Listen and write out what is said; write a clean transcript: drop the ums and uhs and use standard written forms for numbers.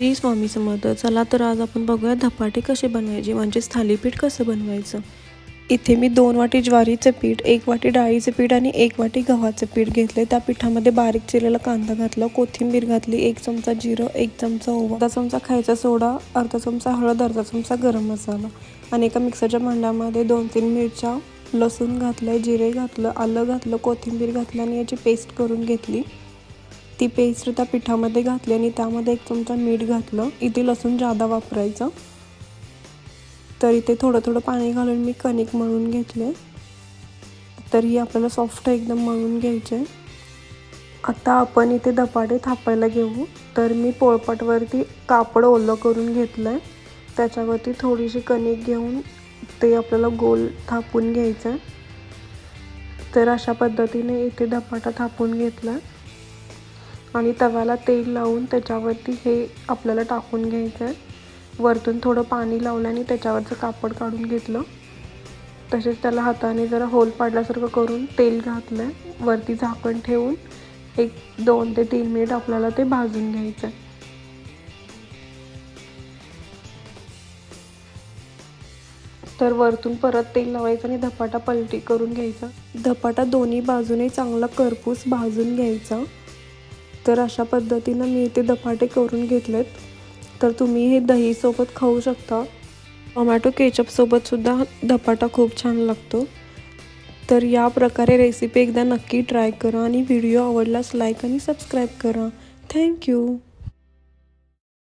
श्री स्वामी समर्थ. चला तर आज आपण बघूया धपाटे कसे बनवायचे, म्हणजेच थालीपीठ कसं बनवायचं. इथे मी 2 वाटी ज्वारीचं पीठ, 1 वाटी डाळीचं पीठ आणि 1 वाटी गव्हाचं पीठ घेतले. त्या पिठामध्ये बारीक चिरलेला कांदा घातला, कोथिंबीर घातली, 1 चमचा जिरं, 1 चमचा ओवा, अर्धा चमचा खायचा सोडा, अर्धा चमचा हळद, अर्धा चमचा गरम मसाला आणि एका मिक्सरच्या भांड्यामध्ये 2-3 मिरच्या, लसूण घातलं, जिरे घातलं, आलं घातलं, कोथिंबीर घातलं आणि याची पेस्ट करून घेतली. ती पेस्ट त्या पिठामध्ये घातली आणि त्यामध्ये 1 चमचा मीठ घातलं. इथे लसूण जादा वापरायचं. तर इथे थोडं पाणी घालून मी कणिक मळून घेतले. तर ही आपल्याला सॉफ्ट एकदम मळून घ्यायचे. आता आपण इथे धपाटे थापायला घेऊ. तर मी पोळपाटवरती कापड ओलं करून घेतलं. त्याच्यावरती थोडीशी कणिक घेऊन ते आपल्याला गोल थापून घ्यायचं. तर अशा पद्धतीने इथे धपाटा थापून घेतला आणि तव्याला तेल लावून त्याच्यावरती हे आपल्याला टाकून घ्यायचं आहे. वरतून थोडं पाणी लावलं आणि त्याच्यावरचं कापड काढून घेतलं. तसेच त्याला हाताने जरा होल पाडल्यासारखं करून तेल घातलं आहे. वरती झाकण ठेवून 2 ते 3 मिनिट आपल्याला ते भाजून घ्यायचं आहे. तर वरतून परत तेल लावायचं आणि धपाटा पलटी करून घ्यायचा. धपाटा दोन्ही बाजूने चांगला करपूस भाजून घ्यायचा. तर अशा पद्धतीनं मी इथे धपाटे करून घेतलेत. तर तुम्ही हे दहीसोबत खाऊ शकता. टोमॅटो केचपसोबतसुद्धा धपाटा खूप छान लागतो. तर या प्रकारे रेसिपी एकदा नक्की ट्राय करा आणि व्हिडिओ आवडल्यास लाईक आणि सबस्क्राईब करा. थँक्यू.